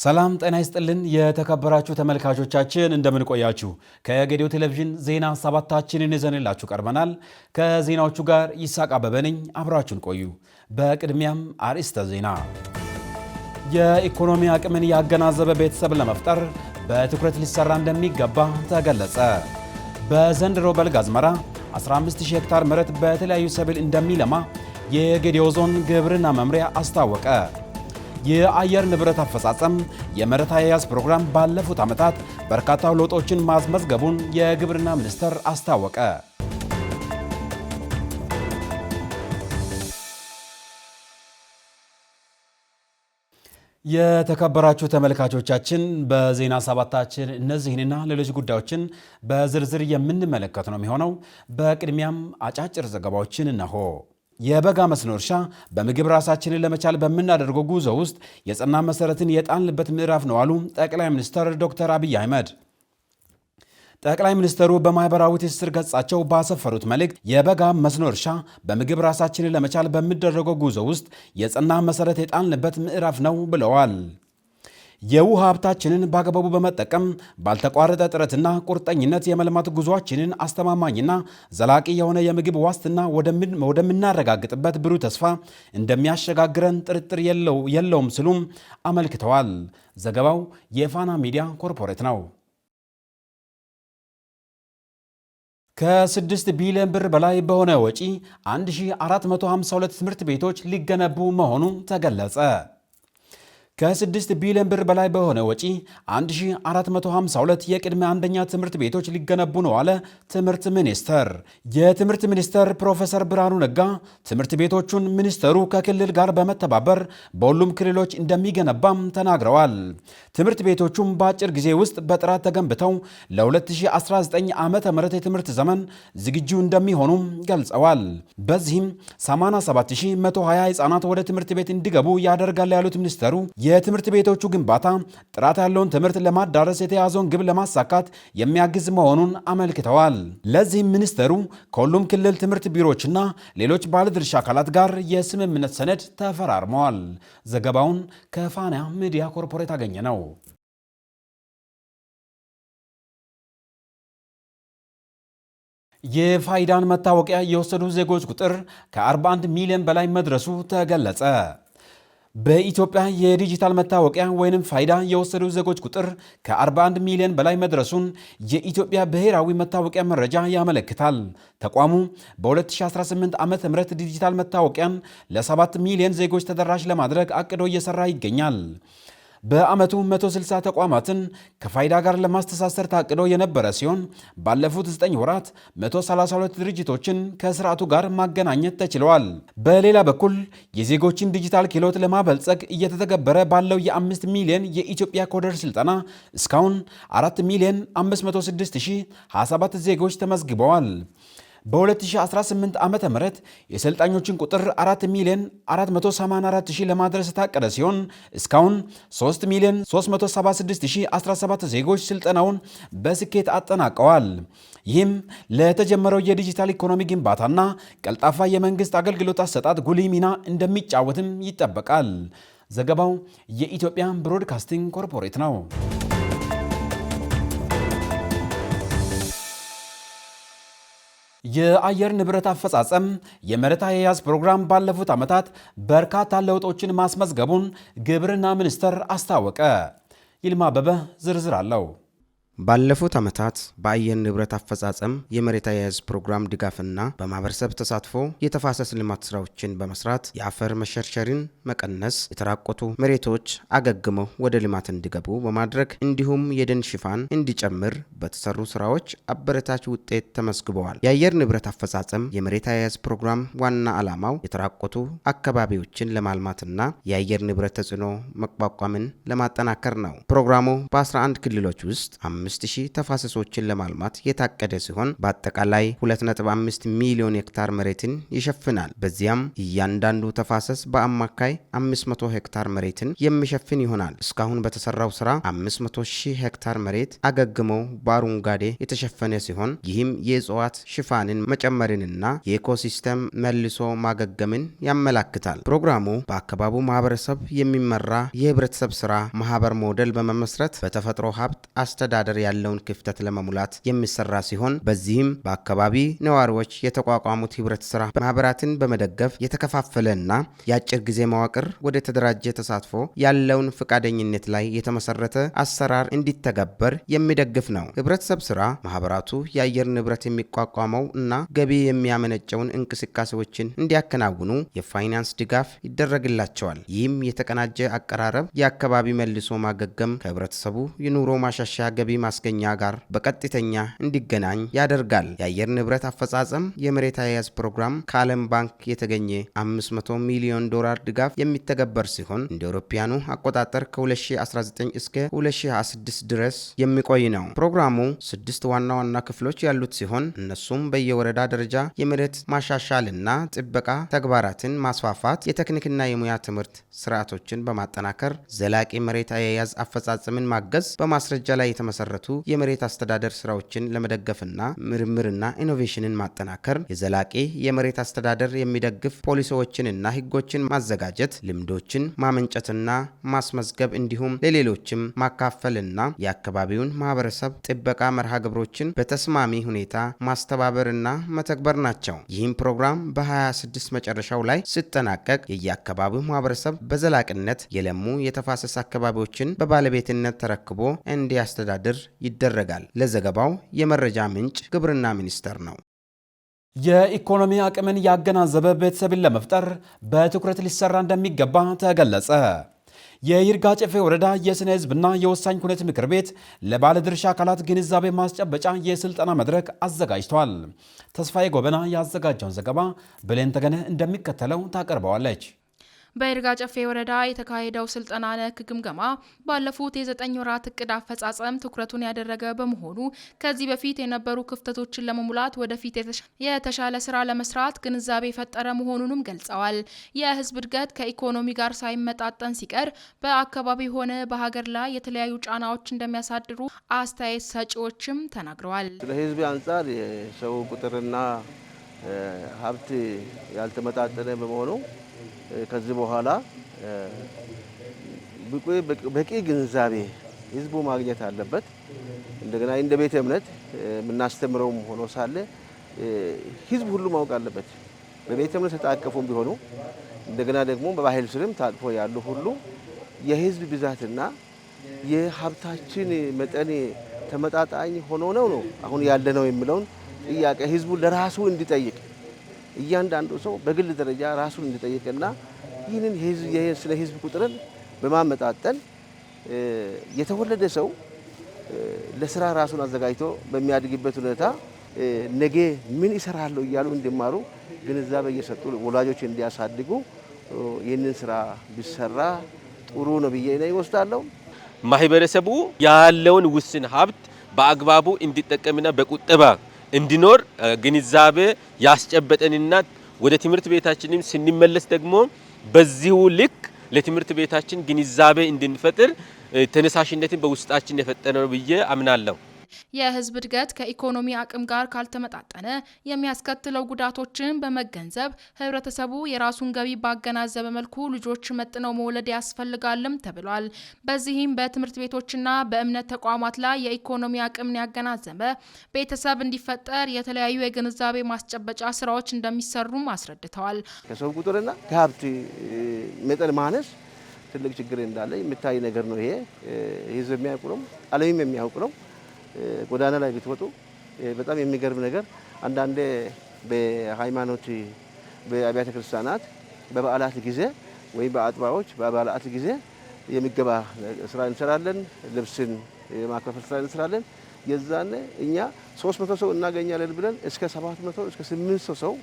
ሰላም ጤና ይስጥልን የተከበራችሁ ተመልካቾቻችን እንደምን ቆያችሁ ከጌዲዮ ቴሌቪዥን ዜና ሰባታችንን ይዘንላችሁ ቀርበናል ከዜናዎቹ ጋር ይሳቅ አበበ ነኝ አብራችሁን ቆዩ በቅድሚያም አርዕስተ ዜና የኢኮኖሚ አቅምን ያገናዘበ ቤተሰብ ለመፍጠር በትኩረት ሊሰራ እንደሚገባ ተገለጸ በዘንድሮ በልግ አዝመራ 15000 ሄክታር መሬት በተለያዩ ሰብል እንደሚለማ የጌዲዮ ዞን ግብርና መምሪያ አስታወቀ የአየር ንብረት አፈጻጸም የመሬት አያያዝ ፕሮግራም ባለፉት ዓመታት በርካታ ለውጦችን ማስመዝገቡን የግብርና ሚኒስቴር አስታወቀ። የተከበራችሁ ተመልካቾቻችን በዜና ሰባታችን እነዚህንና ሌሎች ጉዳዮችን በዝርዝር የምንመለከት ነው የሚሆነው። በቅድሚያም አጫጭር ዘገባዎችን እነሆ። የበጋ መስኖ እርሻ በምግብ ራሳችንን ለመቻል በምናደርገው ጉዞ ውስጥ የጸና መሰረትን የጣልንበት ምዕራፍ ነው አሉ ጠቅላይ ሚኒስትር ዶክተር አብይ አህመድ። ጠቅላይ ሚኒስትሩ በማህበራዊ ትስስር ገጻቸው ባሰፈሩት መልእክት የበጋ መስኖ እርሻ በምግብ ራሳችንን ለመቻል በሚደረገው ጉዞ ውስጥ የጸና መሰረት የጣልንበት ምዕራፍ ነው ብለዋል። የውሃ ሀብታችንን በአግባቡ በመጠቀም ባልተቋረጠ ጥረትና ቁርጠኝነት የመልማት ጉዟችንን አስተማማኝና ዘላቂ የሆነ የምግብ ዋስትና ወደምናረጋግጥበት ብሩህ ተስፋ እንደሚያሸጋግረን ጥርጥር የለውም ሲሉም አመልክተዋል። ዘገባው የፋና ሚዲያ ኮርፖሬት ነው። ከ6 ቢሊዮን ብር በላይ በሆነ ወጪ 1452 ትምህርት ቤቶች ሊገነቡ መሆኑ ተገለጸ። ከ6 ቢሊዮን ብር በላይ በሆነ ወጪ 1452 የቅድመ አንደኛ ትምህርት ቤቶች ሊገነቡ ነው አለ ትምህርት ሚኒስቴር። የትምህርት ሚኒስቴር ፕሮፌሰር ብርሃኑ ነጋ ትምህርት ቤቶቹን ሚኒስቴሩ ከክልል ጋር በመተባበር በሁሉም ክልሎች እንደሚገነባም ተናግረዋል። ትምህርት ቤቶቹም በአጭር ጊዜ ውስጥ በጥራት ተገንብተው ለ2019 ዓመተ ምህረት የትምህርት ዘመን ዝግጁ እንደሚሆኑም ገልጸዋል። በዚህም 87120 ህጻናት ወደ ትምህርት ቤት እንዲገቡ ያደርጋል ያሉት ሚኒስቴሩ የትምህርት ቤቶቹ ግንባታ ጥራት ያለውን ትምህርት ለማዳረስ የተያዘውን ግብ ለማሳካት የሚያግዝ መሆኑን አመልክተዋል። ለዚህም ሚኒስቴሩ ከሁሉም ክልል ትምህርት ቢሮዎችና ሌሎች ባለድርሻ አካላት ጋር የስምምነት ሰነድ ተፈራርመዋል። ዘገባውን ከፋና ሚዲያ ኮርፖሬት አገኘ ነው። የፋይዳን መታወቂያ የወሰዱ ዜጎች ቁጥር ከ41 ሚሊዮን በላይ መድረሱ ተገለጸ። በኢትዮጵያ የዲጂታል መታወቂያ ወይንም ፋይዳ የወሰዱ ዜጎች ቁጥር ከ41 ሚሊዮን በላይ መድረሱን የኢትዮጵያ ብሔራዊ መታወቂያ መረጃ ያመለክታል። ተቋሙ በ2018 ዓ.ም ዲጂታል መታወቂያን ለ7 ሚሊዮን ዜጎች ተደራሽ ለማድረግ አቅዶ እየሰራ ይገኛል። በዓመቱ 160 ተቋማትን ከፋይዳ ጋር ለማስተሳሰር ታቅዶ የነበረ ሲሆን ባለፉት 9 ወራት 132 ድርጅቶችን ከስርዓቱ ጋር ማገናኘት ተችሏል። በሌላ በኩል የዜጎችን ዲጂታል ክህሎት ለማበልጸግ እየተተገበረ ባለው የ5 ሚሊዮን የኢትዮጵያ ኮደር ስልጠና እስካሁን 4 ሚሊዮን 506,027 ዜጎች ተመዝግበዋል። በ2018 ዓመተ ምህረት የሰልጣኞችን ቁጥር 4 ሚሊዮን 484,000 ለማድረስ የታቀደ ሲሆን እስካሁን 3 ሚሊዮን 376,017 ዜጎች ስልጠናውን በስኬት አጠናቀዋል። ይህም ለተጀመረው የዲጂታል ኢኮኖሚ ግንባታና ቀልጣፋ የመንግስት አገልግሎት አሰጣጥ ጉልህ ሚና እንደሚጫወትም ይጠበቃል። ዘገባው የኢትዮጵያ ብሮድካስቲንግ ኮርፖሬት ነው። የአየር ንብረት አፈጻጸም የመሬት አያያዝ ፕሮግራም ባለፉት ዓመታት በርካታ ለውጦችን ማስመዝገቡን ግብርና ሚኒስቴር አስታወቀ። ይልማ አበበ ዝርዝር አለው። ባለፉት ዓመታት በአየር ንብረት አፈጻጸም የመሬት አያያዝ ፕሮግራም ድጋፍና በማህበረሰብ ተሳትፎ የተፋሰስ ልማት ስራዎችን በመስራት የአፈር መሸርሸርን መቀነስ፣ የተራቆቱ መሬቶች አገግመው ወደ ልማት እንዲገቡ በማድረግ እንዲሁም የደን ሽፋን እንዲጨምር በተሰሩ ስራዎች አበረታች ውጤት ተመዝግበዋል። የአየር ንብረት አፈጻጸም የመሬት አያያዝ ፕሮግራም ዋና ዓላማው የተራቆቱ አካባቢዎችን ለማልማትና የአየር ንብረት ተጽዕኖ መቋቋምን ለማጠናከር ነው። ፕሮግራሙ በ11 ክልሎች ውስጥ 5 5000 ተፋሰሶችን ለማልማት የታቀደ ሲሆን በአጠቃላይ 2.5 ሚሊዮን ሄክታር መሬትን ይሸፍናል። በዚያም እያንዳንዱ ተፋሰስ በአማካይ 500 ሄክታር መሬትን የሚሸፍን ይሆናል። እስካሁን በተሰራው ስራ 500,000 ሄክታር መሬት አገግመው በአረንጓዴ የተሸፈነ ሲሆን ይህም የእጽዋት ሽፋንን መጨመርንና የኢኮሲስተም መልሶ ማገገምን ያመላክታል። ፕሮግራሙ በአካባቢው ማህበረሰብ የሚመራ የህብረተሰብ ስራ ማህበር ሞዴል በመመስረት በተፈጥሮ ሀብት አስተዳደር ያለውን ክፍተት ለመሙላት የሚሰራ ሲሆን በዚህም በአካባቢ ነዋሪዎች የተቋቋሙት ህብረት ስራ ማህበራትን በመደገፍ የተከፋፈለና የአጭር ጊዜ መዋቅር ወደ ተደራጀ ተሳትፎ ያለውን ፈቃደኝነት ላይ የተመሰረተ አሰራር እንዲተገበር የሚደግፍ ነው። ህብረተሰብ ስራ ማህበራቱ የአየር ንብረት የሚቋቋመው እና ገቢ የሚያመነጨውን እንቅስቃሴዎችን እንዲያከናውኑ የፋይናንስ ድጋፍ ይደረግላቸዋል። ይህም የተቀናጀ አቀራረብ የአካባቢ መልሶ ማገገም ከህብረተሰቡ የኑሮ ማሻሻያ ገቢ ማስገኛ ጋር በቀጥተኛ እንዲገናኝ ያደርጋል። የአየር ንብረት አፈጻጸም የመሬት አያያዝ ፕሮግራም ከዓለም ባንክ የተገኘ $500 ሚሊዮን ድጋፍ የሚተገበር ሲሆን እንደ አውሮፓውያኑ አቆጣጠር ከ2019 እስከ 2026 ድረስ የሚቆይ ነው። ፕሮግራሙ 6 ዋና ዋና ክፍሎች ያሉት ሲሆን እነሱም በየወረዳ ደረጃ የመሬት ማሻሻልና ጥበቃ ተግባራትን ማስፋፋት፣ የቴክኒክና የሙያ ትምህርት ስርዓቶችን በማጠናከር ዘላቂ መሬት አያያዝ አፈጻጸምን ማገዝ፣ በማስረጃ ላይ የተመሰረቱ የመሬት አስተዳደር ስራዎችን ለመደገፍና ምርምርና ኢኖቬሽንን ማጠናከር፣ የዘላቂ የመሬት አስተዳደር የሚደግፍ ፖሊሲዎችንና ህጎችን ማዘጋጀት፣ ልምዶችን ማመንጨትና ማስመዝገብ እንዲሁም ለሌሎችም ማካፈልና የአካባቢውን ማህበረሰብ ጥበቃ መርሃ ግብሮችን በተስማሚ ሁኔታ ማስተባበርና መተግበር ናቸው። ይህም ፕሮግራም በ26 መጨረሻው ላይ ሲጠናቀቅ የየአካባቢው ማህበረሰብ በዘላቂነት የለሙ የተፋሰስ አካባቢዎችን በባለቤትነት ተረክቦ እንዲያስተዳድር ይደረጋል። ለዘገባው የመረጃ ምንጭ ግብርና ሚኒስቴር ነው። የኢኮኖሚ አቅምን ያገናዘበ ቤተሰብን ለመፍጠር በትኩረት ሊሰራ እንደሚገባ ተገለጸ። የይርጋ ጨፌ ወረዳ የስነ ህዝብና የወሳኝ ኩነት ምክር ቤት ለባለድርሻ አካላት ግንዛቤ ማስጨበጫ የስልጠና መድረክ አዘጋጅቷል። ተስፋዬ ጎበና ያዘጋጀውን ዘገባ ብሌን ተገነ እንደሚከተለው ታቀርበዋለች። በይርጋ ጨፌ ወረዳ የተካሄደው ስልጠና ነክ ግምገማ ባለፉት የ9 ወራት እቅድ አፈጻጸም ትኩረቱን ያደረገ በመሆኑ ከዚህ በፊት የነበሩ ክፍተቶችን ለመሙላት ወደፊት የተሻለ ስራ ለመስራት ግንዛቤ የፈጠረ መሆኑንም ገልጸዋል። የህዝብ እድገት ከኢኮኖሚ ጋር ሳይመጣጠን ሲቀር በአካባቢ ሆነ በሀገር ላይ የተለያዩ ጫናዎች እንደሚያሳድሩ አስተያየት ሰጪዎችም ተናግረዋል። ለህዝብ አንጻር የሰው ቁጥርና ሀብት ያልተመጣጠነ በመሆኑ ከዚህ በኋላ በቂ ግንዛቤ ህዝቡ ማግኘት አለበት። እንደገና እንደ ቤተ እምነት የምናስተምረውም ሆኖ ሳለ ህዝብ ሁሉ ማወቅ አለበት። በቤተ እምነት ተጣቀፉም ቢሆኑ እንደገና ደግሞ በባህል ስርም ታቅፎ ያሉ ሁሉ የህዝብ ብዛትና የሀብታችን መጠን ተመጣጣኝ ሆኖ ነው አሁን ያለነው የሚለውን ጥያቄ ህዝቡ ለራሱ እንዲጠይቅ እያንዳንዱ ሰው በግል ደረጃ ራሱን እንዲጠይቅና ይህንን ስለ ህዝብ ቁጥርን በማመጣጠን የተወለደ ሰው ለስራ ራሱን አዘጋጅቶ በሚያድግበት ሁኔታ ነገ ምን ይሰራሉ እያሉ እንዲማሩ ግንዛቤ እየሰጡ ወላጆች እንዲያሳድጉ ይህንን ስራ ቢሰራ ጥሩ ነው ብዬ ነው ይወስዳለሁ። ማህበረሰቡ ያለውን ውስን ሀብት በአግባቡ እንዲጠቀምና በቁጠባ እንዲኖር ግንዛቤ ያስጨበጠንና ወደ ትምህርት ቤታችንም ስንመለስ ደግሞ በዚሁ ልክ ለትምህርት ቤታችን ግንዛቤ እንድንፈጥር ተነሳሽነትን በውስጣችን የፈጠረው ብዬ አምናለሁ። የህዝብ እድገት ከኢኮኖሚ አቅም ጋር ካልተመጣጠነ የሚያስከትለው ጉዳቶችን በመገንዘብ ህብረተሰቡ የራሱን ገቢ ባገናዘበ መልኩ ልጆች መጥነው መውለድ ያስፈልጋልም ተብሏል። በዚህም በትምህርት ቤቶችና በእምነት ተቋማት ላይ የኢኮኖሚ አቅምን ያገናዘበ ቤተሰብ እንዲፈጠር የተለያዩ የግንዛቤ ማስጨበጫ ስራዎች እንደሚሰሩም አስረድተዋል። ከሰው ቁጥርና ከሀብት መጠን ማነስ ትልቅ ችግር እንዳለ የሚታይ ነገር ነው። ይሄ ህዝብ የሚያውቁ ነው፣ ዓለምም የሚያውቁ ነው። ጎዳና ላይ ብትወጡ በጣም የሚገርም ነገር አንዳንዴ በሃይማኖት በአብያተ ክርስቲያናት በበዓላት ጊዜ ወይም በአጥባዎች በበዓላት ጊዜ የሚገባ ስራ እንሰራለን፣ ልብስን የማከፋፈል ስራ እንሰራለን። የዛኔ እኛ 300 ሰው እናገኛለን ብለን እስከ 700 እስከ 800 ሰው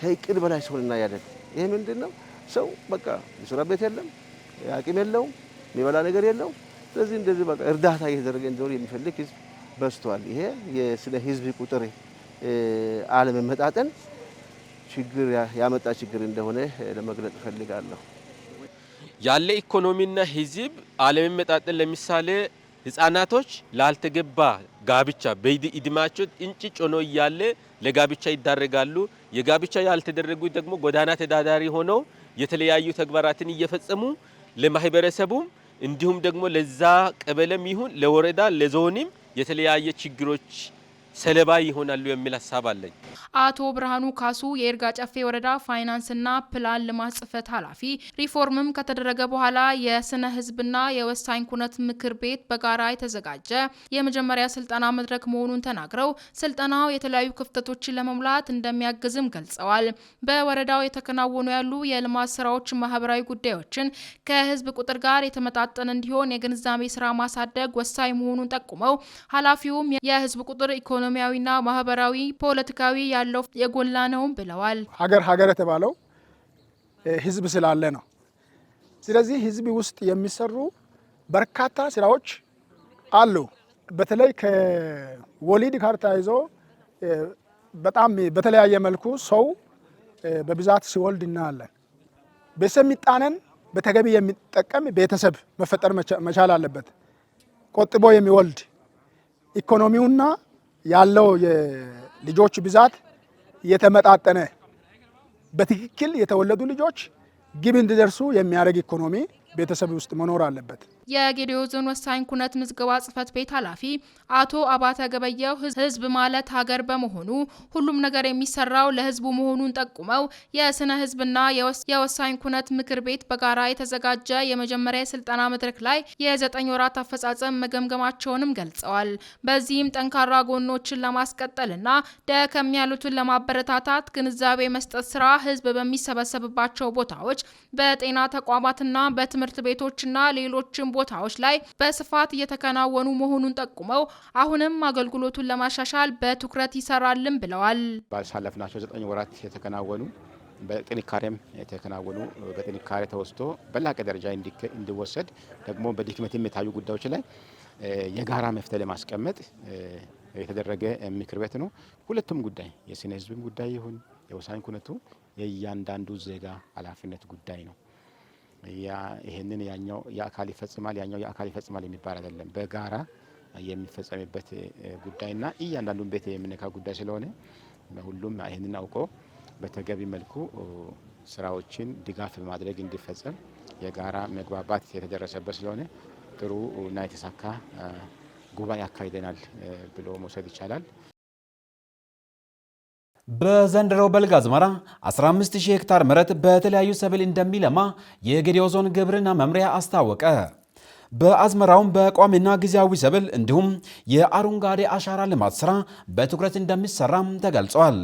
ከእቅድ በላይ ሰው እናያለን። ይሄ ምንድነው? ሰው በቃ የሰራበት የለም፣ አቅም የለውም፣ የሚበላ ነገር የለውም። ስለዚህ እንደዚህ በቃ እርዳታ እየተደረገ እንዲኖር የሚፈልግ ህዝብ በዝቷል። ይሄ የስለ ህዝብ ቁጥር አለመመጣጠን ችግር ያመጣ ችግር እንደሆነ ለመግለጽ ፈልጋለሁ። ያለ ኢኮኖሚና ህዝብ አለመመጣጠን ለምሳሌ ህፃናቶች ላልተገባ ጋብቻ በእድሜያቸው እንጭጭ ሆኖ እያለ ለጋብቻ ይዳረጋሉ። የጋብቻ ያልተደረጉ ደግሞ ጎዳና ተዳዳሪ ሆነው የተለያዩ ተግባራትን እየፈጸሙ ለማህበረሰቡም እንዲሁም ደግሞ ለዛ ቀበሌም ይሁን ለወረዳ ለዞንም የተለያየ ችግሮች ሰለባ ይሆናሉ የሚል ሐሳብ አለኝ። አቶ ብርሃኑ ካሱ የይርጋ ጨፌ ወረዳ ፋይናንስና ፕላን ልማት ጽሕፈት ኃላፊ ሪፎርምም ከተደረገ በኋላ የስነ ህዝብና የወሳኝ ኩነት ምክር ቤት በጋራ የተዘጋጀ የመጀመሪያ ስልጠና መድረክ መሆኑን ተናግረው ስልጠናው የተለያዩ ክፍተቶችን ለመሙላት እንደሚያግዝም ገልጸዋል። በወረዳው የተከናወኑ ያሉ የልማት ስራዎች ማህበራዊ ጉዳዮችን ከህዝብ ቁጥር ጋር የተመጣጠነ እንዲሆን የግንዛቤ ስራ ማሳደግ ወሳኝ መሆኑን ጠቁመው ኃላፊውም የህዝብ ቁጥር ኢኮኖሚያዊና ማህበራዊ ፖለቲካዊ ያለው የጎላ ነው ብለዋል። ሀገር የተባለው ህዝብ ስላለ ነው። ስለዚህ ህዝብ ውስጥ የሚሰሩ በርካታ ስራዎች አሉ። በተለይ ከወሊድ ጋር ተያይዞ በጣም በተለያየ መልኩ ሰው በብዛት ሲወልድ እናያለን። ቤተሰብ ሚጣነን በተገቢ የሚጠቀም ቤተሰብ መፈጠር መቻል አለበት። ቆጥቦ የሚወልድ ኢኮኖሚውና ያለው የልጆች ብዛት የተመጣጠነ በትክክል የተወለዱ ልጆች ግብ እንዲደርሱ የሚያደርግ ኢኮኖሚ ቤተሰብ ውስጥ መኖር አለበት። የጌዲዮ ዞን ወሳኝ ኩነት ምዝገባ ጽሕፈት ቤት ኃላፊ አቶ አባተ ገበየው ህዝብ ማለት ሀገር በመሆኑ ሁሉም ነገር የሚሰራው ለህዝቡ መሆኑን ጠቁመው የስነ ህዝብና የወሳኝ ኩነት ምክር ቤት በጋራ የተዘጋጀ የመጀመሪያ የስልጠና መድረክ ላይ የ9 ወራት አፈጻጸም መገምገማቸውንም ገልጸዋል። በዚህም ጠንካራ ጎኖችን ለማስቀጠልና ደከም ያሉትን ለማበረታታት ግንዛቤ መስጠት ስራ ህዝብ በሚሰበሰብባቸው ቦታዎች፣ በጤና ተቋማትና በትምህርት ቤቶችና ሌሎችም ቦታዎች ላይ በስፋት እየተከናወኑ መሆኑን ጠቁመው አሁንም አገልግሎቱን ለማሻሻል በትኩረት ይሰራልም ብለዋል። ባሳለፍናቸው 9 ወራት የተከናወኑ በጥንካሬም የተከናወኑ በጥንካሬ ተወስዶ በላቀ ደረጃ እንዲወሰድ ደግሞ በድክመት የሚታዩ ጉዳዮች ላይ የጋራ መፍትሄ ለማስቀመጥ የተደረገ ምክር ቤት ነው። ሁለቱም ጉዳይ የስነ ህዝብም ጉዳይ ይሁን የወሳኝ ኩነቱ የእያንዳንዱ ዜጋ ኃላፊነት ጉዳይ ነው። ይሄንን ያኛው የአካል ይፈጽማል ያኛው የአካል ይፈጽማል የሚባል አይደለም። በጋራ የሚፈጸምበት ጉዳይና እያንዳንዱን ቤት የሚነካ ጉዳይ ስለሆነ ሁሉም ይሄንን አውቆ በተገቢ መልኩ ስራዎችን ድጋፍ በማድረግ እንዲፈጸም የጋራ መግባባት የተደረሰበት ስለሆነ ጥሩ እና የተሳካ ጉባኤ አካሂደናል ብሎ መውሰድ ይቻላል። በዘንድሮው በልግ አዝመራ 15000 ሄክታር መሬት በተለያዩ ሰብል እንደሚለማ የጌዲዮ ዞን ግብርና መምሪያ አስታወቀ። በአዝመራውም በቋሚና ጊዜያዊ ሰብል እንዲሁም የአረንጓዴ አሻራ ልማት ስራ በትኩረት እንደሚሰራም ተገልጿል።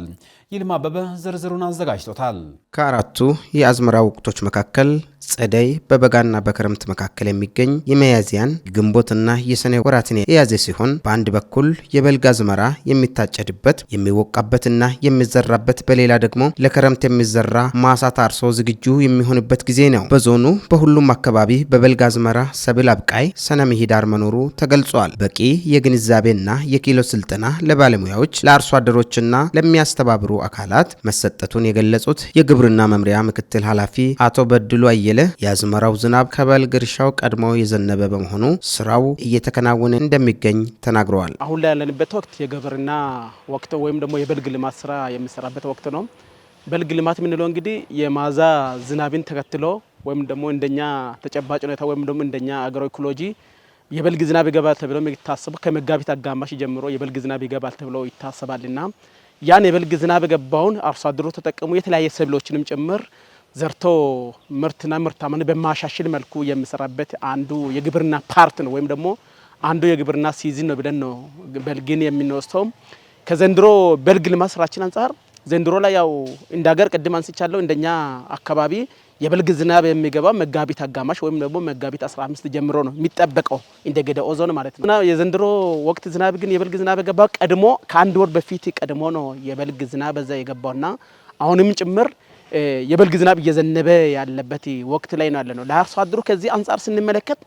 ይልማ አበበ ዝርዝሩን አዘጋጅቶታል። ከአራቱ የአዝመራ ወቅቶች መካከል ጸደይ በበጋና በክረምት መካከል የሚገኝ የሚያዝያን ግንቦትና የሰኔ ወራትን የያዘ ሲሆን በአንድ በኩል የበልግ አዝመራ የሚታጨድበት የሚወቃበትና የሚዘራበት፣ በሌላ ደግሞ ለክረምት የሚዘራ ማሳ ታርሶ ዝግጁ የሚሆንበት ጊዜ ነው። በዞኑ በሁሉም አካባቢ በበልግ አዝመራ ሰብል አብቃይ ሰነ ምህዳር መኖሩ ተገልጿል። በቂ የግንዛቤና የኪሎ ስልጠና ለባለሙያዎች ለአርሶ አደሮችና ለሚያስተባብሩ አካላት መሰጠቱን የገለጹት የግብርና መምሪያ ምክትል ኃላፊ አቶ በድሉ አየለ የአዝመራው ዝናብ ከበልግ እርሻው ቀድሞ የዘነበ በመሆኑ ስራው እየተከናወነ እንደሚገኝ ተናግረዋል። አሁን ላይ ያለንበት ወቅት የግብርና ወቅት ወይም ደግሞ የበልግ ልማት ስራ የሚሰራበት ወቅት ነው። በልግ ልማት የምንለው እንግዲህ የማዛ ዝናብን ተከትሎ ወይም ደግሞ እንደኛ ተጨባጭ ሁኔታ ወይም ደግሞ እንደኛ አግሮ ኢኮሎጂ የበልግ ዝናብ ይገባል ተብሎ የሚታሰበው ከመጋቢት አጋማሽ ጀምሮ የበልግ ዝናብ ይገባል ተብሎ ይታሰባልና ያን የበልግ ዝናብ ገባውን አርሶ አደሩ ተጠቀሙ የተለያየ ሰብሎችንም ጭምር ዘርቶ ምርትና ምርታማነት በማሻሽል መልኩ የሚሰራበት አንዱ የግብርና ፓርት ነው ወይም ደግሞ አንዱ የግብርና ሲዝን ነው ብለን ነው በልግን የምንወስደው። ከዘንድሮ በልግ ልማት ስራችን አንፃር ዘንድሮ ላይ ያው እንደ ሀገር ቅድም አንስቻለሁ እንደኛ አካባቢ የበልግ ዝናብ የሚገባው መጋቢት አጋማሽ ወይም ደግሞ መጋቢት 15 ጀምሮ ነው የሚጠበቀው እንደ ገደኦ ዞን ማለት ነው። እና የዘንድሮ ወቅት ዝናብ ግን የበልግ ዝናብ የገባው ቀድሞ ከአንድ ወር በፊት ቀድሞ ነው የበልግ ዝናብ በዛ የገባውና አሁንም ጭምር የበልግ ዝናብ እየዘነበ ያለበት ወቅት ላይ ነው ያለነው። ለአርሶ አደሩ ከዚህ አንፃር ስንመለከት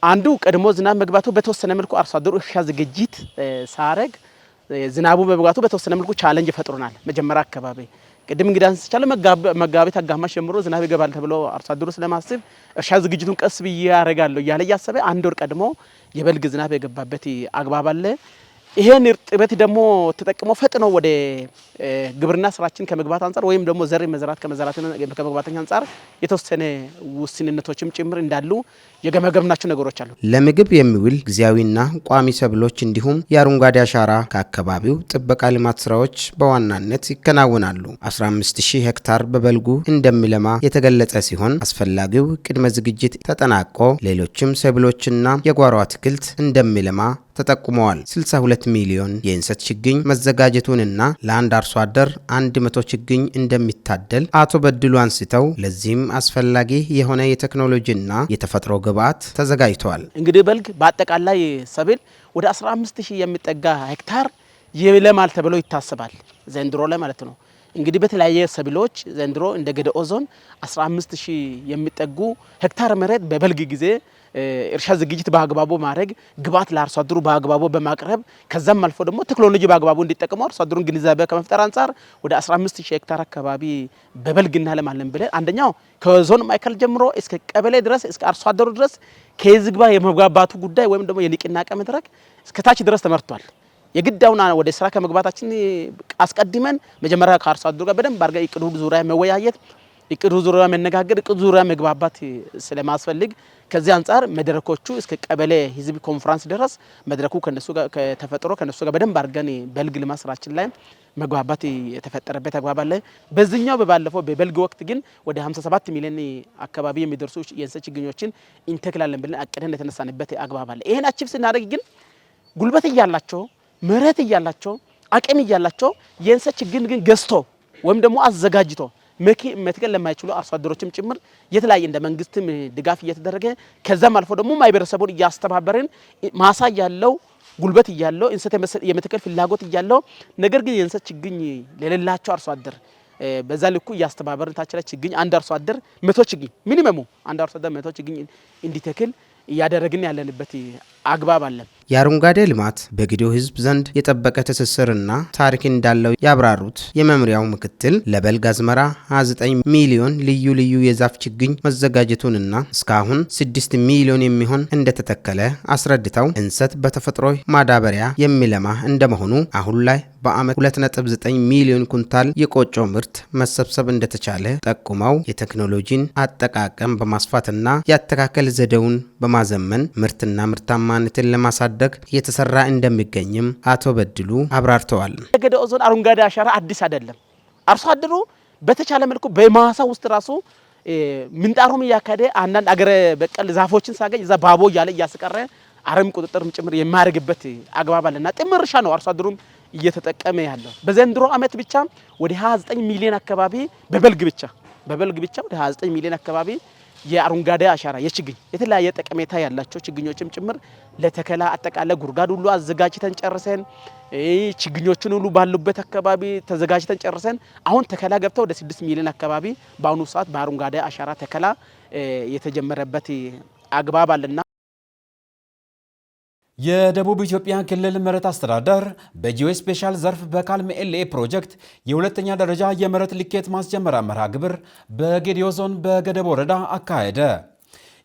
አንዱ ቀድሞ ዝናብ መግባቱ በተወሰነ መልኩ አርሶ አደሩ እርሻ ዝግጅት ሳረግ ዝናቡ መግባቱ በተወሰነ መልኩ ቻሌንጅ ፈጥሮናል። መጀመሪያ አካባቢ ቅድም እንግዲህ አንስቻለሁ መጋቢት አጋማሽ ጀምሮ ዝናብ ይገባል ተብሎ አርሶ አደሩ ስለማስብ እርሻ ዝግጅቱን ቀስ ብዬ ያረጋለሁ እያለ እያሰበ አንድ ወር ቀድሞ የበልግ ዝናብ የገባበት አግባብ አለ። ይሄን እርጥበት ደግሞ ተጠቅሞ ፈጥኖ ወደ ግብርና ስራችን ከመግባት አንፃር ወይም ደግሞ ዘር መዝራት ከመግባት አንፃር የተወሰነ ውስንነቶችም ጭምር እንዳሉ የገመገምናቸው ነገሮች አሉ። ለምግብ የሚውል ጊዜያዊና ቋሚ ሰብሎች እንዲሁም የአረንጓዴ አሻራ ከአካባቢው ጥበቃ ልማት ስራዎች በዋናነት ይከናወናሉ። 15000 ሄክታር በበልጉ እንደሚለማ የተገለጸ ሲሆን አስፈላጊው ቅድመ ዝግጅት ተጠናቆ ሌሎችም ሰብሎችና የጓሮ አትክልት እንደሚለማ ተጠቁመዋል። 62 ሚሊዮን የእንሰት ችግኝ መዘጋጀቱንና ለአንድ አርሶ አደር 100 ችግኝ እንደሚታደል አቶ በድሉ አንስተው ለዚህም አስፈላጊ የሆነ የቴክኖሎጂና የተፈጥሮ ግብዓት ተዘጋጅተዋል። እንግዲህ በልግ በአጠቃላይ ሰብል ወደ 15000 የሚጠጋ ሄክታር ይለማል ተብሎ ይታሰባል ዘንድሮ ላይ ማለት ነው። እንግዲህ በተለያየ ሰብሎች ዘንድሮ እንደ ገደኦ ዞን 15000 የሚጠጉ ሄክታር መሬት በበልግ ጊዜ እርሻ ዝግጅት በአግባቡ ማድረግ ግብዓት ለአርሶ አደሩ በአግባቡ በማቅረብ ከዛም አልፎ ደግሞ ቴክኖሎጂ በአግባቡ እንዲጠቀሙ አርሶ አደሩን ግንዛቤ ከመፍጠር አንፃር ወደ 15000 ሄክታር አካባቢ በበልግ እናለማለን ብለን አንደኛው ከዞን ማዕከል ጀምሮ እስከ ቀበሌ ድረስ እስከ አርሶ አደሩ ድረስ ከህዝብ ጋር የመግባባቱ ጉዳይ ወይም ደግሞ የንቅናቄ መድረክ እስከ ታች ድረስ ተመርቷል። የግዳውና ወደ ስራ ከመግባታችን አስቀድመን መጀመሪያ ከአርሶ አደሩ ጋር በደንብ አድርገን እቅዱ ዙሪያ መወያየት እቅዱ ዙሪያ መነጋገር እቅዱ ዙሪያ መግባባት ስለማስፈልግ ከዚህ አንፃር መድረኮቹ እስከ ቀበሌ ህዝብ ኮንፈረንስ ድረስ መድረኩ ከነሱ ጋር ከተፈጥሮ ከነሱ ጋር በደንብ አድርገን በልግ ልማት ስራችን ላይ መግባባት የተፈጠረበት አግባብ አለ። በዚህኛው በባለፈው በበልግ ወቅት ግን ወደ 57 ሚሊዮን አካባቢ የሚደርሱ የእንሰት ችግኞችን እንተክላለን ብለን አቅደን የተነሳንበት አግባብ አለ። ይሄን አቺቭ ስናደርግ ግን ጉልበት እያላቸው መሬት እያላቸው አቅም እያላቸው የእንሰት ችግኝ ግን ገዝቶ ወይም ደግሞ አዘጋጅቶ መትከል ለማይችሉ አርሶ አደሮችም ጭምር የተለያየ እንደ መንግስትም ድጋፍ እየተደረገ ከዛም አልፎ ደግሞ ማህበረሰቡን እያስተባበርን ማሳ ያለው ጉልበት እያለው እንሰት የመትከል ፍላጎት እያለው ነገር ግን የእንሰት ችግኝ ለሌላቸው አርሶ አደር በዛ ልኩ እያስተባበርን ታች ላይ ችግኝ አንድ አርሶ አደር 100 ችግኝ ሚኒመሙ አንድ አርሶ አደር 100 ችግኝ እንዲተክል እያደረግን ያለንበት አግባብ አለ። የአረንጓዴ ልማት በጌዴኦ ህዝብ ዘንድ የጠበቀ ትስስርና ታሪክ እንዳለው ያብራሩት የመምሪያው ምክትል ለበልግ አዝመራ 29 ሚሊዮን ልዩ የዛፍ ችግኝ መዘጋጀቱንና እስካሁን 6 ሚሊዮን የሚሆን እንደተተከለ አስረድተው እንሰት በተፈጥሮ ማዳበሪያ የሚለማ እንደመሆኑ አሁን ላይ በአመት 2.9 ሚሊዮን ኩንታል የቆጮ ምርት መሰብሰብ እንደተቻለ ጠቁመው የቴክኖሎጂን አጠቃቀም በማስፋትና የአተካከል ዘዴውን በማዘመን ምርትና ምርታማነትን ለማሳደግ እየተሰራ እንደሚገኝም አቶ በድሉ አብራርተዋል። የጌዴኦ ዞን አረንጓዴ አሻራ አዲስ አይደለም። አርሶ አደሩ በተቻለ መልኩ በማሳ ውስጥ ራሱ ምንጣሩም እያካሄደ አንዳንድ አገረ በቀል ዛፎችን ሳገኝ እዛ ባቦ እያለ እያስቀረ አረም ቁጥጥርም ጭምር የማያደርግበት አግባብ አለና ጥምር እርሻ ነው አርሶ አደሩም እየተጠቀመ ያለው። በዘንድሮ አመት ብቻ ወደ 29 ሚሊዮን አካባቢ በበልግ ብቻ ወደ 29 ሚሊዮን አካባቢ የአረንጓዴ አሻራ የችግኝ የተለያየ ጠቀሜታ ያላቸው ችግኞችም ጭምር ለተከላ አጠቃላይ ጉርጋድ ሁሉ አዘጋጅተን ጨርሰን ችግኞችን ሁሉ ባሉበት አካባቢ ተዘጋጅተን ጨርሰን አሁን ተከላ ገብተው ወደ 6 ሚሊዮን አካባቢ በአሁኑ ሰዓት በአረንጓዴ አሻራ ተከላ የተጀመረበት አግባብ አለና የደቡብ ኢትዮጵያ ክልል መሬት አስተዳደር በጂኦ ስፔሻል ዘርፍ በካልም ኤልኤ ፕሮጀክት የሁለተኛ ደረጃ የመሬት ልኬት ማስጀመሪያ መርሃ ግብር በጌዴኦ ዞን በገደብ ወረዳ አካሄደ።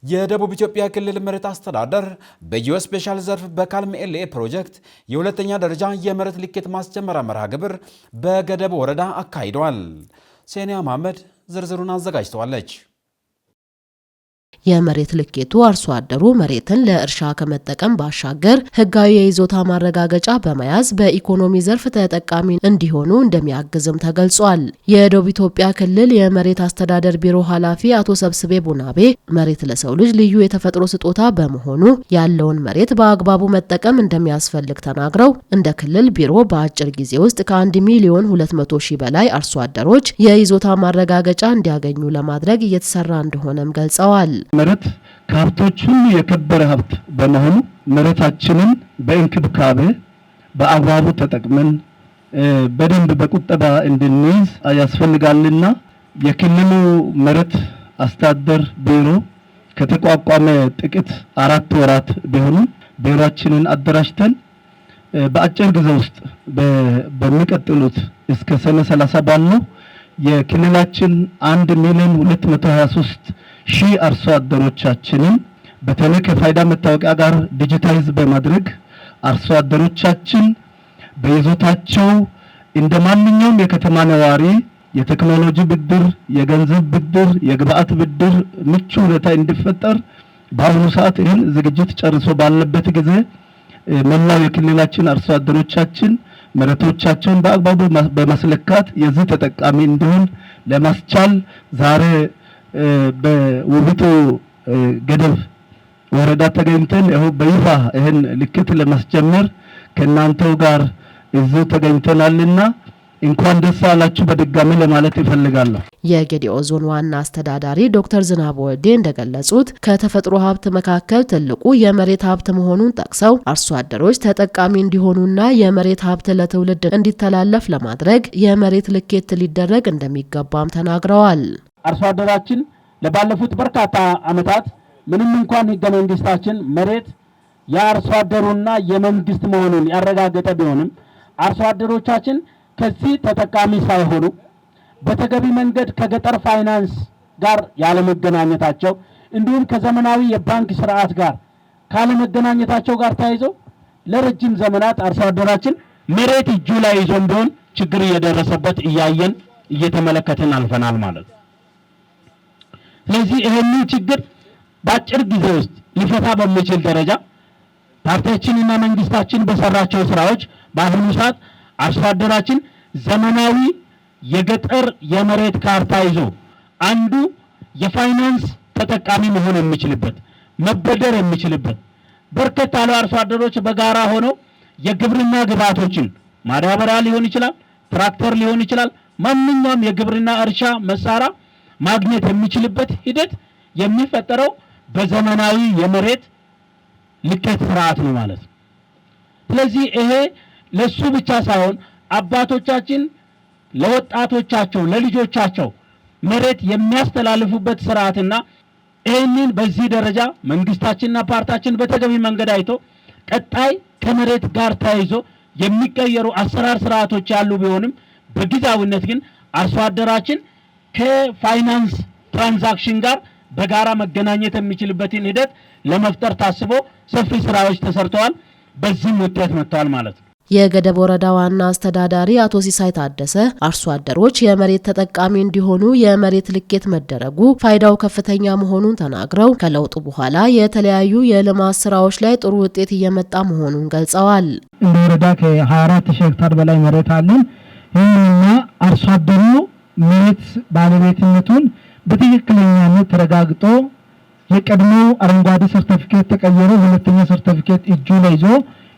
የደቡብ ኢትዮጵያ ክልል መሬት አስተዳደር በጂኦ ስፔሻል ዘርፍ በካልም ኤልኤ ፕሮጀክት የሁለተኛ ደረጃ የመሬት ልኬት ማስጀመሪያ መርሃ ግብር በገደብ ወረዳ አካሂዷል። ሴኒያ መሐመድ ዝርዝሩን አዘጋጅተዋለች። የመሬት ልኬቱ አርሶ አደሩ መሬትን ለእርሻ ከመጠቀም ባሻገር ሕጋዊ የይዞታ ማረጋገጫ በመያዝ በኢኮኖሚ ዘርፍ ተጠቃሚ እንዲሆኑ እንደሚያግዝም ተገልጿል። የደቡብ ኢትዮጵያ ክልል የመሬት አስተዳደር ቢሮ ኃላፊ አቶ ሰብስቤ ቡናቤ መሬት ለሰው ልጅ ልዩ የተፈጥሮ ስጦታ በመሆኑ ያለውን መሬት በአግባቡ መጠቀም እንደሚያስፈልግ ተናግረው እንደ ክልል ቢሮ በአጭር ጊዜ ውስጥ ከ1 ሚሊዮን 200 ሺህ በላይ አርሶ አደሮች የይዞታ ማረጋገጫ እንዲያገኙ ለማድረግ እየተሰራ እንደሆነም ገልጸዋል። መሬት ከሀብቶች ሁሉ የከበረ ሀብት በመሆኑ መሬታችንን በእንክብካቤ በአግባቡ ተጠቅመን በደንብ በቁጠባ እንድንይዝ ያስፈልጋልና የክልሉ መሬት አስተዳደር ቢሮ ከተቋቋመ ጥቂት 4 ወራት ቢሆንም ቢሮአችንን አደራጅተን በአጭር ጊዜ ውስጥ በሚቀጥሉት እስከ ሰኔ 30 ባለው የክልላችን 1,223,000 አርሶ አደሮቻችንን በተለይ ከፋይዳ መታወቂያ ጋር ዲጂታይዝ በማድረግ አርሶ አደሮቻችን በይዞታቸው እንደማንኛውም የከተማ ነዋሪ የቴክኖሎጂ ብድር፣ የገንዘብ ብድር፣ የግብአት ብድር ምቹ ሁኔታ እንዲፈጠር በአሁኑ ሰዓት ይህን ዝግጅት ጨርሶ ባለበት ጊዜ መላው የክልላችን አርሶ አደሮቻችን መሬቶቻቸውን በአግባቡ በማስለካት የዚህ ተጠቃሚ እንዲሆን ለማስቻል ዛሬ በውቢቱ ገደብ ወረዳ ተገኝተን ይኸው በይፋ ይህን ልክት ለማስጀመር ከናንተው ጋር እዚሁ ተገኝተናልና እንኳን ደስ አላችሁ በድጋሚ ለማለት ይፈልጋለሁ። የጌዲኦ ዞን ዋና አስተዳዳሪ ዶክተር ዝናቡ ወልዴ እንደገለጹት ከተፈጥሮ ሀብት መካከል ትልቁ የመሬት ሀብት መሆኑን ጠቅሰው አርሶ አደሮች ተጠቃሚ እንዲሆኑና የመሬት ሀብት ለትውልድ እንዲተላለፍ ለማድረግ የመሬት ልኬት ሊደረግ እንደሚገባም ተናግረዋል። አርሶ አደራችን ለባለፉት በርካታ ዓመታት ምንም እንኳን ህገ መንግስታችን መሬት የአርሶ አደሩና የመንግስት መሆኑን ያረጋገጠ ቢሆንም አርሶ አደሮቻችን ከዚህ ተጠቃሚ ሳይሆኑ በተገቢ መንገድ ከገጠር ፋይናንስ ጋር ያለመገናኘታቸው እንዲሁም ከዘመናዊ የባንክ ስርዓት ጋር ካለመገናኘታቸው ጋር ተያይዘው ለረጅም ዘመናት አርሶ አደራችን መሬት እጁ ላይ ይዞም ቢሆን ችግር እየደረሰበት እያየን እየተመለከትን አልፈናል ማለት ነው። ስለዚህ ይሄንን ችግር በአጭር ጊዜ ውስጥ ሊፈታ በሚችል ደረጃ ፓርቲያችንና መንግስታችን በሰራቸው ስራዎች በአሁኑ ሰዓት አርሶ አደራችን ዘመናዊ የገጠር የመሬት ካርታ ይዞ አንዱ የፋይናንስ ተጠቃሚ መሆን የሚችልበት መበደር የሚችልበት በርከት ያሉ አርሶ አደሮች በጋራ ሆነው የግብርና ግብዓቶችን ማዳበሪያ ሊሆን ይችላል፣ ትራክተር ሊሆን ይችላል፣ ማንኛውም የግብርና እርሻ መሳሪያ ማግኘት የሚችልበት ሂደት የሚፈጠረው በዘመናዊ የመሬት ልኬት ስርዓት ነው ማለት ነው። ስለዚህ ይሄ ለሱ ብቻ ሳይሆን አባቶቻችን ለወጣቶቻቸው ለልጆቻቸው መሬት የሚያስተላልፉበት ስርዓትና ይህንን በዚህ ደረጃ መንግስታችንና ፓርቲያችን በተገቢ መንገድ አይቶ ቀጣይ ከመሬት ጋር ተያይዞ የሚቀየሩ አሰራር ስርዓቶች ያሉ ቢሆንም በጊዜያዊነት ግን አርሶ አደራችን ከፋይናንስ ትራንዛክሽን ጋር በጋራ መገናኘት የሚችልበትን ሂደት ለመፍጠር ታስቦ ሰፊ ስራዎች ተሰርተዋል። በዚህም ውጤት መጥተዋል ማለት ነው። የገደብ ወረዳ ዋና አስተዳዳሪ አቶ ሲሳይ ታደሰ አርሶ አደሮች የመሬት ተጠቃሚ እንዲሆኑ የመሬት ልኬት መደረጉ ፋይዳው ከፍተኛ መሆኑን ተናግረው ከለውጡ በኋላ የተለያዩ የልማት ስራዎች ላይ ጥሩ ውጤት እየመጣ መሆኑን ገልጸዋል። እንደ ወረዳ ከ24 ሺህ ሄክታር በላይ መሬት አለን። ይህንና አርሶ አደሩ መሬት ባለቤትነቱን በትክክለኛነት ተረጋግጦ የቀድሞ አረንጓዴ ሰርቲፊኬት ተቀይሮ ሁለተኛ ሰርቲፊኬት እጁ ላይ ይዞ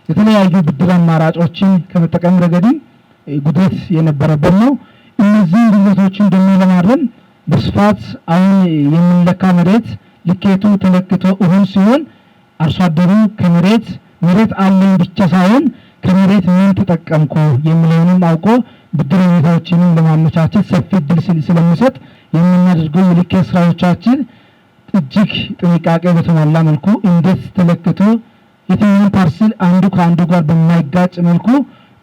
የተለያዩ ብድር አማራጮችን ከመጠቀም ረገድ ጉድለት የነበረበት ነው። እነዚህ ጉድለቶችን ደግሞ ለማረም በስፋት አሁን የሚለካ መሬት ልኬቱ ተለክቶ እሁን ሲሆን አርሶ አደሩ ከመሬት አለኝ ብቻ ሳይሆን ከመሬት ምን ተጠቀምኩ የሚለውንም አውቆ ብድር ሁኔታዎችንም ለማመቻቸት ሰፊ እድል ስለሚሰጥ የምናደርገው የልኬት ስራዎቻችን እጅግ ጥንቃቄ በተሟላ መልኩ እንዴት ተለክቶ የትኛውን ፓርሰል አንዱ ከአንዱ ጋር በማይጋጭ መልኩ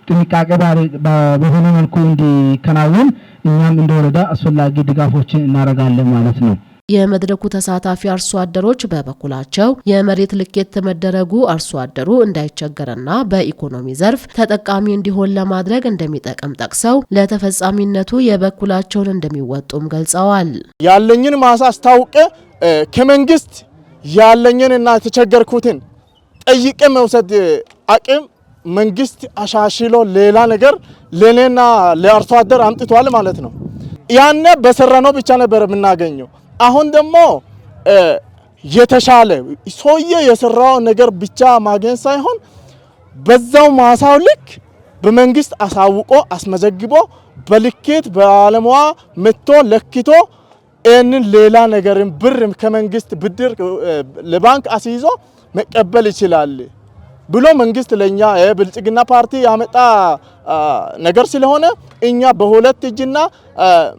ጥንቃቄ በሆነ መልኩ እንዲከናወን እኛም እንደ ወረዳ አስፈላጊ ድጋፎችን እናደርጋለን ማለት ነው። የመድረኩ ተሳታፊ አርሶ አደሮች በበኩላቸው የመሬት ልኬት መደረጉ አርሶ አደሩ እንዳይቸገርና በኢኮኖሚ ዘርፍ ተጠቃሚ እንዲሆን ለማድረግ እንደሚጠቅም ጠቅሰው ለተፈጻሚነቱ የበኩላቸውን እንደሚወጡም ገልጸዋል። ያለኝን ማሳ አስታውቄ ከመንግስት ያለኝንና የተቸገርኩትን ጠይቄ መውሰድ አቅም መንግስት አሻሽሎ ሌላ ነገር ለኔና ለአርሶ አደር አምጥቷል ማለት ነው። ያኔ በሰራነው ብቻ ነበር የምናገኘው። አሁን ደግሞ የተሻለ ሰውዬ የሰራው ነገር ብቻ ማግኘት ሳይሆን በዛው ማሳው ልክ በመንግስት አሳውቆ አስመዘግቦ በልኬት ባለሙያ መጥቶ ለክቶ እንን ሌላ ነገርን ብር ከመንግስት ብድር ለባንክ አስይዞ መቀበል ይችላል። ብሎ መንግስት ለኛ ብልጽግና ፓርቲ ያመጣ ነገር ስለሆነ እኛ በሁለት እጅና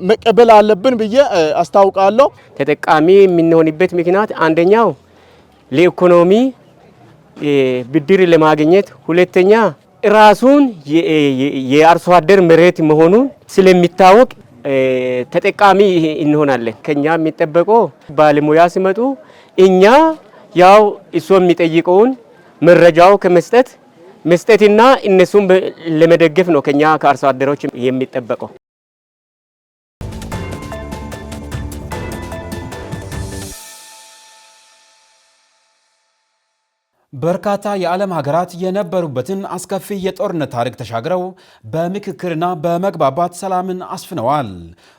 መቀበል አለብን ብዬ አስታውቃለሁ። ተጠቃሚ የምንሆንበት ምክንያት አንደኛው ለኢኮኖሚ ብድር ለማግኘት፣ ሁለተኛ ራሱን የአርሶ አደር መሬት መሆኑን ስለሚታወቅ ተጠቃሚ እንሆናለን። ከኛ የሚጠበቀው ባለሙያ ሲመጡ እኛ ያው እሱ የሚጠይቀውን መረጃው መስጠትና እነሱን ለመደገፍ ነው ከኛ ከአርሶ አደሮች የሚጠበቀው። በርካታ የዓለም ሀገራት የነበሩበትን አስከፊ የጦርነት ታሪክ ተሻግረው በምክክርና በመግባባት ሰላምን አስፍነዋል።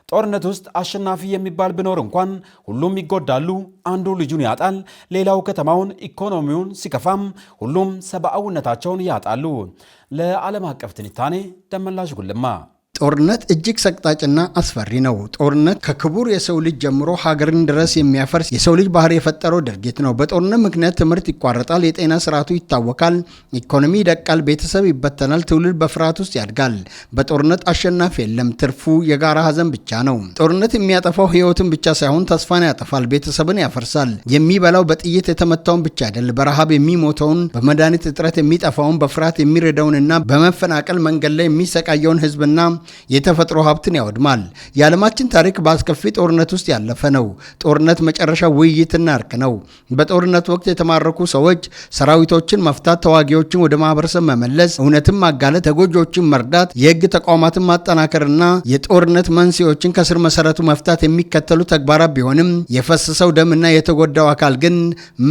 ጦርነት ውስጥ አሸናፊ የሚባል ቢኖር እንኳን ሁሉም ይጎዳሉ። አንዱ ልጁን ያጣል፣ ሌላው ከተማውን፣ ኢኮኖሚውን፣ ሲከፋም ሁሉም ሰብአዊነታቸውን ያጣሉ። ለዓለም አቀፍ ትንታኔ ደመላሽ ጉልማ። ጦርነት እጅግ ሰቅጣጭና አስፈሪ ነው። ጦርነት ከክቡር የሰው ልጅ ጀምሮ ሀገርን ድረስ የሚያፈርስ የሰው ልጅ ባህሪ የፈጠረው ድርጊት ነው። በጦርነት ምክንያት ትምህርት ይቋረጣል፣ የጤና ስርዓቱ ይታወካል፣ ኢኮኖሚ ይደቃል፣ ቤተሰብ ይበተናል፣ ትውልድ በፍርሃት ውስጥ ያድጋል። በጦርነት አሸናፊ የለም፣ ትርፉ የጋራ ሀዘን ብቻ ነው። ጦርነት የሚያጠፋው ህይወትን ብቻ ሳይሆን ተስፋን ያጠፋል፣ ቤተሰብን ያፈርሳል። የሚበላው በጥይት የተመታውን ብቻ አይደል፣ በረሃብ የሚሞተውን፣ በመድኃኒት እጥረት የሚጠፋውን፣ በፍርሃት የሚረዳውንና በመፈናቀል መንገድ ላይ የሚሰቃየውን ህዝብና የተፈጥሮ ሀብትን ያወድማል። የዓለማችን ታሪክ በአስከፊ ጦርነት ውስጥ ያለፈ ነው። ጦርነት መጨረሻ ውይይትና እርቅ ነው። በጦርነት ወቅት የተማረኩ ሰዎች ሰራዊቶችን መፍታት፣ ተዋጊዎችን ወደ ማህበረሰብ መመለስ፣ እውነትን ማጋለጥ፣ ተጎጂዎችን መርዳት፣ የህግ ተቋማትን ማጠናከርና የጦርነት መንስኤዎችን ከስር መሰረቱ መፍታት የሚከተሉ ተግባራት ቢሆንም የፈሰሰው ደምና የተጎዳው አካል ግን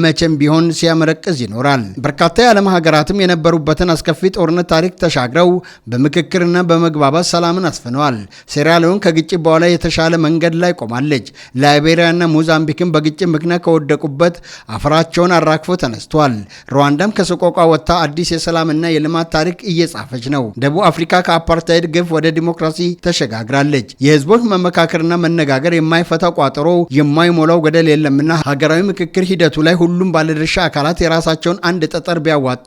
መቼም ቢሆን ሲያመረቅዝ ይኖራል። በርካታ የዓለም ሀገራትም የነበሩበትን አስከፊ ጦርነት ታሪክ ተሻግረው በምክክርና በመግባባት ሰላምን አስፍነዋል። ሴራሊዮን ከግጭት በኋላ የተሻለ መንገድ ላይ ቆማለች። ላይቤሪያና ሞዛምቢክን በግጭት ምክንያት ከወደቁበት አፈራቸውን አራግፎ ተነስቷል። ሩዋንዳም ከሰቆቃ ወጥታ አዲስ የሰላምና የልማት ታሪክ እየጻፈች ነው። ደቡብ አፍሪካ ከአፓርታይድ ግፍ ወደ ዲሞክራሲ ተሸጋግራለች። የህዝቦች መመካከርና መነጋገር የማይፈታ ቋጠሮ የማይሞላው ገደል የለምና ሀገራዊ ምክክር ሂደቱ ላይ ሁሉም ባለድርሻ አካላት የራሳቸውን አንድ ጠጠር ቢያዋጡ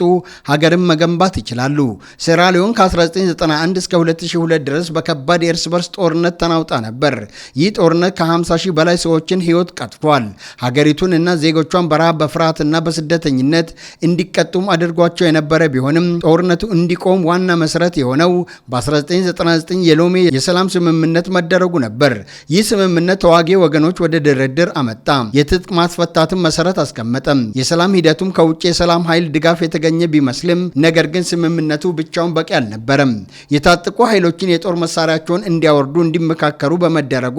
ሀገርን መገንባት ይችላሉ። ሴራሊዮን ከ1991 እስከ 2002 ድረስ በከባድ የእርስ በርስ ጦርነት ተናውጣ ነበር። ይህ ጦርነት ከ50 ሺህ በላይ ሰዎችን ህይወት ቀጥፏል። ሀገሪቱን እና ዜጎቿን በረሃብ በፍርሃትና በስደተኝነት እንዲቀጡም አድርጓቸው የነበረ ቢሆንም ጦርነቱ እንዲቆም ዋና መሰረት የሆነው በ1999 የሎሜ የሰላም ስምምነት መደረጉ ነበር። ይህ ስምምነት ተዋጊ ወገኖች ወደ ድርድር አመጣ፣ የትጥቅ ማስፈታትን መሰረት አስቀመጠ። የሰላም ሂደቱም ከውጭ የሰላም ኃይል ድጋፍ የተገኘ ቢመስልም ነገር ግን ስምምነቱ ብቻውን በቂ አልነበረም። የታጠቁ ኃይሎችን የጦር መሳሪያቸውን እንዲያወርዱ እንዲመካከሩ በመደረጉ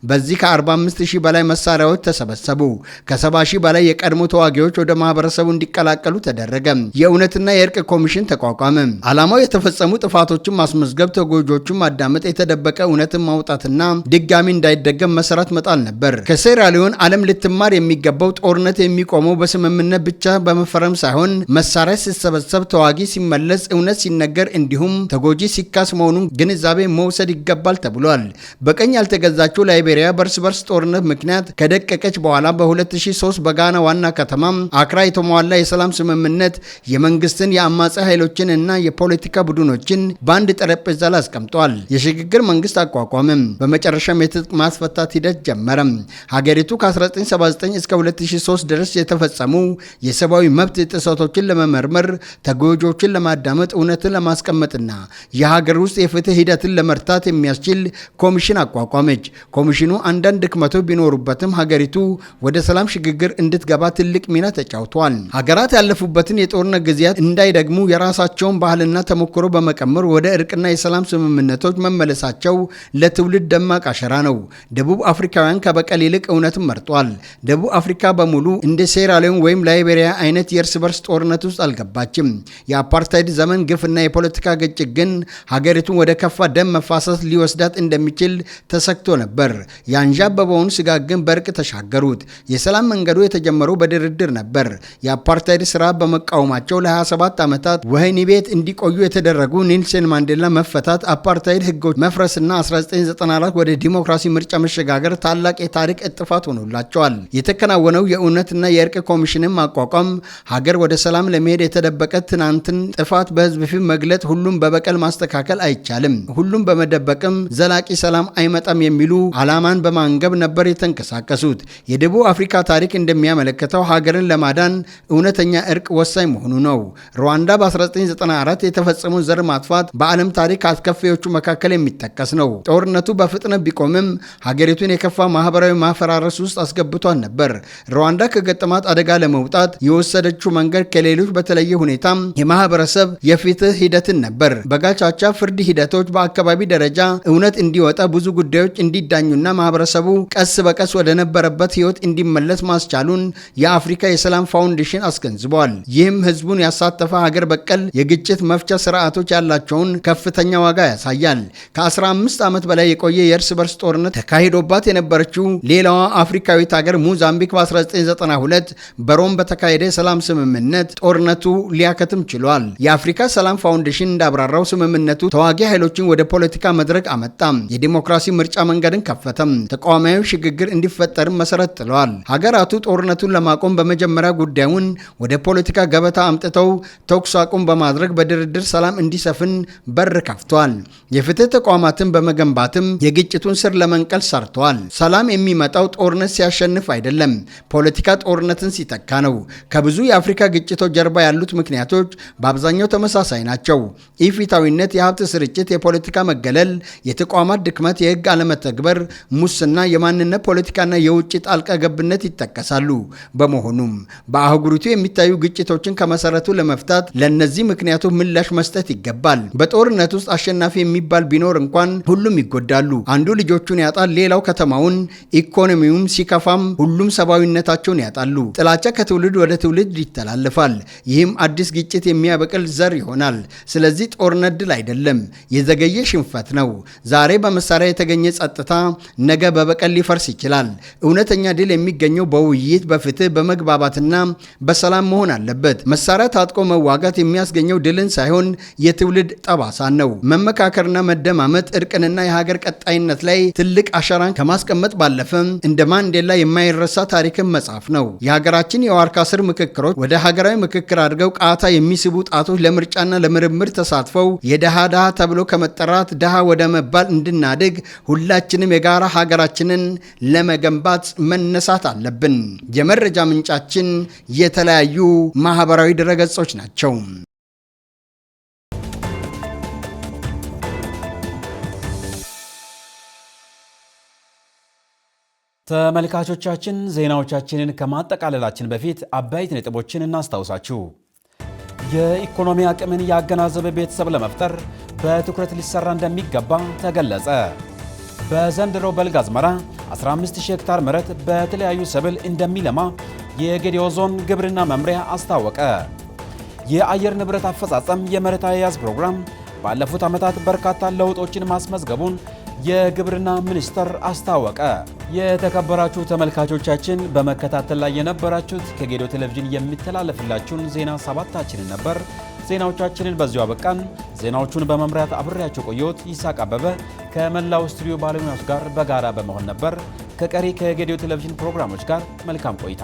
በዚህ ከ45 ሺህ በላይ መሳሪያዎች ተሰበሰቡ። ከ70 ሺህ በላይ የቀድሞ ተዋጊዎች ወደ ማህበረሰቡ እንዲቀላቀሉ ተደረገ። የእውነትና የእርቅ ኮሚሽን ተቋቋመ። ዓላማው የተፈጸሙ ጥፋቶችን ማስመዝገብ፣ ተጎጂዎችን ማዳመጥ፣ የተደበቀ እውነትን ማውጣትና ድጋሚ እንዳይደገም መሰረት መጣል ነበር። ከሴራሊዮን ዓለም ልትማር የሚገባው ጦርነት የሚቆመው በስምምነት ብቻ በመፈረም ሳይሆን መሳሪያ ሲሰበሰብ፣ ተዋጊ ሲመለስ፣ እውነት ሲነገር እንዲሁም ተጎጂ ሲካስ መሆኑን ግንዛቤ መውሰድ ይገባል ተብሏል። በቀኝ ያልተገዛችው ላይቤሪያ በእርስ በርስ ጦርነት ምክንያት ከደቀቀች በኋላ በ2003 በጋና ዋና ከተማ አክራ የተሟላ የሰላም ስምምነት የመንግስትን የአማጺ ኃይሎችን እና የፖለቲካ ቡድኖችን በአንድ ጠረጴዛ ላይ አስቀምጧል። የሽግግር መንግስት አቋቋመም። በመጨረሻም የትጥቅ ማስፈታት ሂደት ጀመረም። ሀገሪቱ ከ1979 እስከ 2003 ድረስ የተፈጸሙ የሰብአዊ መብት ጥሰቶችን ለመመርመር፣ ተጎጂዎችን ለማዳመጥ፣ እውነትን ለማስቀመጥና የሀገር ውስጥ የፍትህ ሂደትን ለመርታት የሚያስችል ኮሚሽን አቋቋመች። ኮሚሽኑ አንዳንድ ድክመቶች ቢኖሩበትም ሀገሪቱ ወደ ሰላም ሽግግር እንድትገባ ትልቅ ሚና ተጫውቷል። ሀገራት ያለፉበትን የጦርነት ጊዜያት እንዳይደግሙ የራሳቸውን ባህልና ተሞክሮ በመቀመር ወደ እርቅና የሰላም ስምምነቶች መመለሳቸው ለትውልድ ደማቅ አሸራ ነው። ደቡብ አፍሪካውያን ከበቀል ይልቅ እውነትን መርጧል። ደቡብ አፍሪካ በሙሉ እንደ ሴራሊዮን ወይም ላይቤሪያ አይነት የእርስ በርስ ጦርነት ውስጥ አልገባችም። የአፓርታይድ ዘመን ግፍና የፖለቲካ ግጭት ግን ሀገሪቱን ወደ ከፋ ከፋ ደም መፋሰስ ሊወስዳት እንደሚችል ተሰክቶ ነበር። ያንዣበበውን ስጋት ግን በእርቅ ተሻገሩት። የሰላም መንገዱ የተጀመረው በድርድር ነበር። የአፓርታይድ ስራ በመቃወማቸው ለ27 ዓመታት ወህኒ ቤት እንዲቆዩ የተደረጉ ኔልሰን ማንዴላ መፈታት፣ አፓርታይድ ህጎች መፍረስና 1994 ወደ ዲሞክራሲ ምርጫ መሸጋገር ታላቅ የታሪክ እጥፋት ሆኖላቸዋል። የተከናወነው የእውነትና የእርቅ ኮሚሽንን ማቋቋም ሀገር ወደ ሰላም ለመሄድ የተደበቀ ትናንትን ጥፋት በህዝብ ፊት መግለጥ፣ ሁሉም በበቀል ማስተካከል አይቻልም፣ ሁሉም በመደበቅም ዘላቂ ሰላም አይመጣም የሚሉ ዓላማን በማንገብ ነበር የተንቀሳቀሱት። የደቡብ አፍሪካ ታሪክ እንደሚያመለክተው ሀገርን ለማዳን እውነተኛ እርቅ ወሳኝ መሆኑ ነው። ሩዋንዳ በ1994 የተፈጸመው ዘር ማጥፋት በዓለም ታሪክ አስከፊዎቹ መካከል የሚጠቀስ ነው። ጦርነቱ በፍጥነት ቢቆምም ሀገሪቱን የከፋ ማህበራዊ ማፈራረስ ውስጥ አስገብቷል ነበር። ሩዋንዳ ከገጠማት አደጋ ለመውጣት የወሰደችው መንገድ ከሌሎች በተለየ ሁኔታ የማህበረሰብ የፍትህ ሂደትን ነበር። በጋቻቻ ፍርድ ሂደቶች በአካባቢ ደረጃ እውነት እንዲወጣ፣ ብዙ ጉዳዮች እንዲዳኙና ማህበረሰቡ ቀስ በቀስ ወደ ነበረበት ህይወት እንዲመለስ ማስቻሉን የአፍሪካ የሰላም ፋውንዴሽን አስገንዝቧል። ይህም ህዝቡን ያሳተፈ ሀገር በቀል የግጭት መፍቻ ስርዓቶች ያላቸውን ከፍተኛ ዋጋ ያሳያል። ከ15 ዓመት በላይ የቆየ የእርስ በርስ ጦርነት ተካሂዶባት የነበረችው ሌላዋ አፍሪካዊት ሀገር ሞዛምቢክ በ1992 በሮም በተካሄደ የሰላም ስምምነት ጦርነቱ ሊያከትም ችሏል። የአፍሪካ ሰላም ፋውንዴሽን እንዳብራራው ስምምነቱ ተዋጊ ኃይሎችን ወደ ፖለቲካ መድረክ አመጣም፣ የዲሞክራሲ ምርጫ መንገድን ከፈተም፣ ተቃዋሚያዊ ሽግግር እንዲፈጠርም መሰረት ጥለዋል። ሀገራቱ ጦርነቱን ለማቆም በመጀመሪያ ጉዳዩን ወደ ፖለቲካ ገበታ አምጥተው ተኩስ አቁም በማድረግ በድርድር ሰላም እንዲሰፍን በር ከፍቷል። የፍትህ ተቋማትን በመገንባትም የግጭቱን ስር ለመንቀል ሰርተዋል። ሰላም የሚመጣው ጦርነት ሲያሸንፍ አይደለም፣ ፖለቲካ ጦርነትን ሲተካ ነው። ከብዙ የአፍሪካ ግጭቶች ጀርባ ያሉት ምክንያቶች በአብዛኛው ተመሳሳይ ናቸው። ኢፍትሐዊነት፣ የሀብት ስርጭት፣ የፖለቲካ መገለል፣ የተቋማት ድክመት፣ የህግ አለመተግበር፣ ሙስና፣ የማንነት ፖለቲካና የውጭ ጣልቃ ገብነት ይጠቀሳሉ። በመሆኑም በአህጉሪቱ የሚታዩ ግጭቶችን ከመሰረቱ ለመፍታት ለነዚህ ምክንያቶች ምላሽ መስጠት ይገባል። በጦርነት ውስጥ አሸናፊ የሚባል ቢኖር እንኳን ሁሉም ይጎዳሉ። አንዱ ልጆቹን ያጣል፣ ሌላው ከተማውን፣ ኢኮኖሚውም ሲከፋም ሁሉም ሰብአዊነታቸውን ያጣሉ። ጥላቻ ከትውልድ ወደ ትውልድ ይተላለፋል። ይህም አዲስ ግጭት የሚያበቅል ዘር ይሆናል። ስለዚህ ጦርነት ድል አይደለም፣ የዘገየ ሽንፈት ነው። ዛሬ በመሳሪያ የተገኘ ጸጥታ ነገ በበቀል ሊፈርስ ይችላል። እውነተኛ ድል የሚገኘው በውይይት፣ በፍትህ፣ በመግባባትና በሰላም መሆን አለበት። መሳሪያ ታጥቆ መዋጋት የሚያስገኘው ድልን ሳይሆን የትውልድ ጠባሳን ነው። መመካከርና መደማመጥ እርቅንና የሀገር ቀጣይነት ላይ ትልቅ አሻራን ከማስቀመጥ ባለፈ እንደ ማንዴላ የማይረሳ ታሪክን መጻፍ ነው። የሀገራችን የዋርካ ስር ምክክሮች ወደ ሀገራዊ ምክክር አድርገው ቃታ የሚስቡ ጣቶች ለምርጫና ለምርምር ተሳትፈው የደሃ ድሃ ተብሎ ከመጠራት ድሃ ወደ መባል እንድናድግ ሁላችንም የጋራ ሀገራችንን ለመገንባት መነሳት አለብን። የመረጃ ምንጫችን የተለያዩ ማህበራዊ ድረገጾች ናቸው። ተመልካቾቻችን ዜናዎቻችንን ከማጠቃለላችን በፊት አበይት ነጥቦችን እናስታውሳችሁ። የኢኮኖሚ አቅምን ያገናዘበ ቤተሰብ ለመፍጠር በትኩረት ሊሰራ እንደሚገባ ተገለጸ። በዘንድሮ በልግ አዝመራ 15000 ሄክታር መሬት በተለያዩ ሰብል እንደሚለማ የጌዴኦ ዞን ግብርና መምሪያ አስታወቀ። የአየር ንብረት አፈጻጸም የመሬት አያያዝ ፕሮግራም ባለፉት ዓመታት በርካታ ለውጦችን ማስመዝገቡን የግብርና ሚኒስቴር አስታወቀ። የተከበራችሁ ተመልካቾቻችን በመከታተል ላይ የነበራችሁት ከጌዴኦ ቴሌቪዥን የሚተላለፍላችሁን ዜና ሰባታችንን ነበር። ዜናዎቻችንን በዚሁ አበቃን። ዜናዎቹን በመምራት አብሬያችሁ ቆየሁት። ይሳቅ አበበ ከመላው ስቱዲዮ ባለሙያዎች ጋር በጋራ በመሆን ነበር። ከቀሪ ከጌዴኦ ቴሌቪዥን ፕሮግራሞች ጋር መልካም ቆይታ